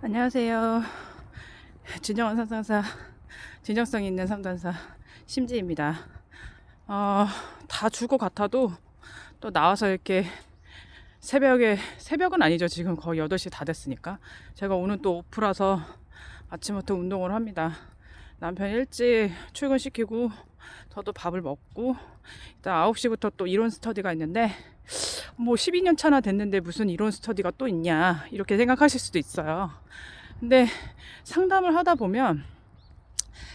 안녕하세요. 진정한 상담사, 진정성 있는 상담사 심지입니다. 다 죽을 것 같아도 또 나와서 이렇게 새벽은 아니죠. 지금 거의 8시 다 됐으니까. 제가 오늘 또 오프라서 아침부터 운동을 합니다. 남편 일찍 출근시키고 저도 밥을 먹고 일단 9시부터 또 이론 스터디가 있는데 뭐 12년 차나 됐는데 무슨 이론 스터디가 또 있냐 이렇게 생각하실 수도 있어요. 근데 상담을 하다 보면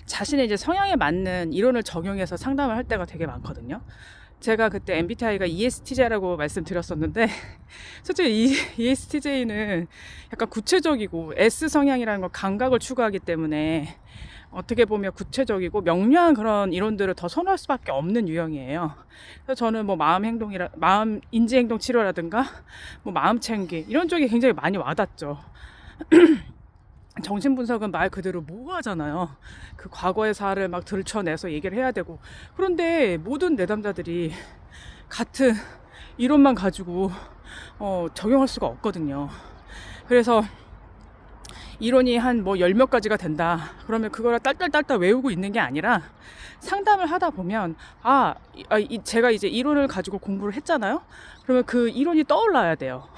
자신의 이제 성향에 맞는 이론을 적용해서 상담을 할 때가 되게 많거든요. 제가 그때 MBTI가 ESTJ라고 말씀드렸었는데 솔직히 ESTJ는 약간 구체적이고 S 성향이라는 걸 감각을 추구하기 때문에 어떻게 보면 구체적이고 명료한 그런 이론들을 더 선호할 수밖에 없는 유형이에요. 그래서 저는 뭐 마음 인지 행동 치료라든가 뭐 마음 챙기 이런 쪽이 굉장히 많이 와닿죠. 정신분석은 말 그대로 모호하잖아요. 그 과거의 사를 막 들춰내서 얘기를 해야 되고. 그런데 모든 내담자들이 같은 이론만 가지고 적용할 수가 없거든요. 그래서 이론이 한 뭐 10몇 가지가 된다. 그러면 그거를 딸딸딸딸 외우고 있는 게 아니라 상담을 하다 보면 제가 이제 이론을 가지고 공부를 했잖아요. 그러면 그 이론이 떠올라야 돼요.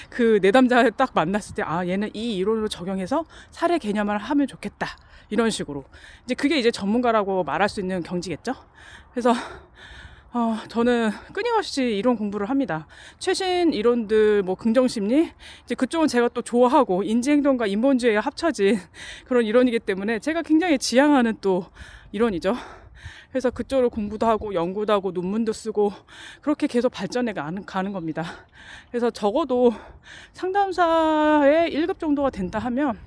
그 내담자를 딱 만났을 때 얘는 이 이론으로 적용해서 사례 개념을 하면 좋겠다. 이런 식으로. 이제 그게 이제 전문가라고 말할 수 있는 경지겠죠. 그래서 저는 끊임없이 이론 공부를 합니다. 최신 이론들, 뭐, 긍정심리, 이제 그쪽은 제가 또 좋아하고, 인지행동과 인본주의에 합쳐진 그런 이론이기 때문에 제가 굉장히 지향하는 또 이론이죠. 그래서 그쪽으로 공부도 하고, 연구도 하고, 논문도 쓰고, 그렇게 계속 발전해 가는 겁니다. 그래서 적어도 상담사의 1급 정도가 된다 하면,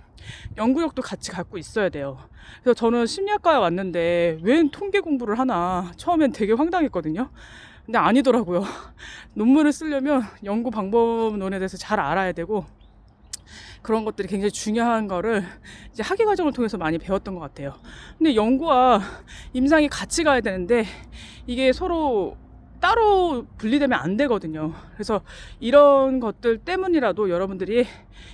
연구력도 같이 갖고 있어야 돼요. 그래서 저는 심리학과에 왔는데 웬 통계 공부를 하나 처음엔 되게 황당했거든요. 근데 아니더라고요. 논문을 쓰려면 연구 방법론에 대해서 잘 알아야 되고 그런 것들이 굉장히 중요한 거를 이제 학위 과정을 통해서 많이 배웠던 것 같아요. 근데 연구와 임상이 같이 가야 되는데 이게 서로 따로 분리되면 안 되거든요. 그래서 이런 것들 때문이라도 여러분들이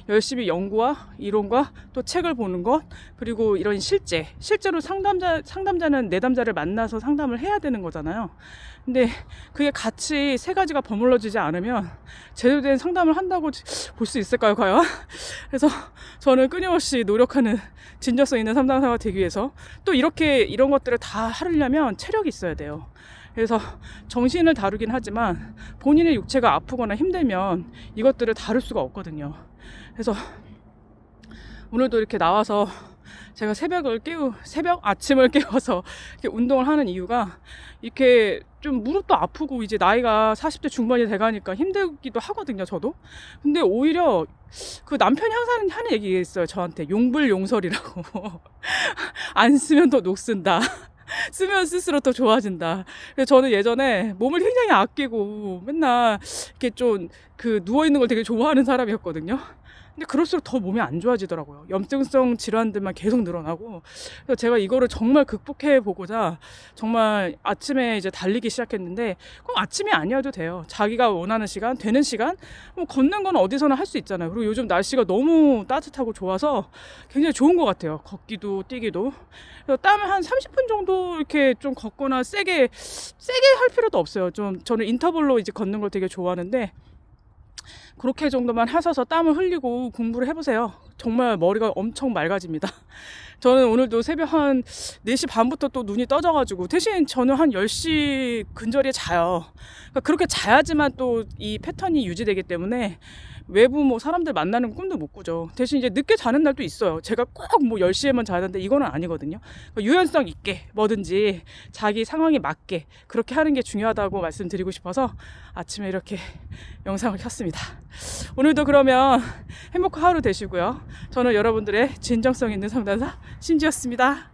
열심히 연구와 이론과 또 책을 보는 것, 그리고 이런 실제로 상담자는 내담자를 만나서 상담을 해야 되는 거잖아요. 근데 그게 같이 세 가지가 버물러지지 않으면 제대로 된 상담을 한다고 볼 수 있을까요, 과연? 그래서 저는 끊임없이 노력하는 진정성 있는 상담사가 되기 위해서 또 이런 것들을 다 하려면 체력이 있어야 돼요. 그래서 정신을 다루긴 하지만 본인의 육체가 아프거나 힘들면 이것들을 다룰 수가 없거든요. 그래서 오늘도 이렇게 나와서 제가 아침을 깨워서 이렇게 운동을 하는 이유가 이렇게 좀 무릎도 아프고 이제 나이가 40대 중반이 돼가니까 힘들기도 하거든요, 저도. 근데 오히려 그 남편이 항상 하는 얘기가 있어요, 저한테. 용불용설이라고. 안 쓰면 더 녹슨다. 쓰면 쓸수록 더 좋아진다. 그래서 저는 예전에 몸을 굉장히 아끼고 맨날 이렇게 좀 누워있는 걸 되게 좋아하는 사람이었거든요. 근데 그럴수록 더 몸이 안 좋아지더라고요. 염증성 질환들만 계속 늘어나고. 그래서 제가 이거를 정말 극복해 보고자 정말 아침에 이제 달리기 시작했는데 꼭 아침이 아니어도 돼요. 자기가 원하는 시간, 되는 시간, 뭐 걷는 건 어디서나 할 수 있잖아요. 그리고 요즘 날씨가 너무 따뜻하고 좋아서 굉장히 좋은 것 같아요. 걷기도 뛰기도. 그래서 땀을 한 30분 정도 이렇게 좀 걷거나 세게 할 필요도 없어요. 저는 인터벌로 이제 걷는 걸 되게 좋아하는데 그렇게 정도만 하셔서 땀을 흘리고 공부를 해보세요. 정말 머리가 엄청 맑아집니다. 저는 오늘도 새벽 한 4시 반부터 또 눈이 떠져가지고 대신 저는 한 10시 근저리에 자요. 그러니까 그렇게 자야지만 또 이 패턴이 유지되기 때문에 외부 뭐 사람들 만나는 꿈도 못 꾸죠. 대신 이제 늦게 자는 날도 있어요. 제가 꼭 뭐 10시에만 자야 되는데 이거는 아니거든요. 그러니까 유연성 있게 뭐든지 자기 상황에 맞게 그렇게 하는 게 중요하다고 말씀드리고 싶어서 아침에 이렇게 영상을 켰습니다. 오늘도 그러면 행복한 하루 되시고요. 저는 여러분들의 진정성 있는 상담사 심지였습니다.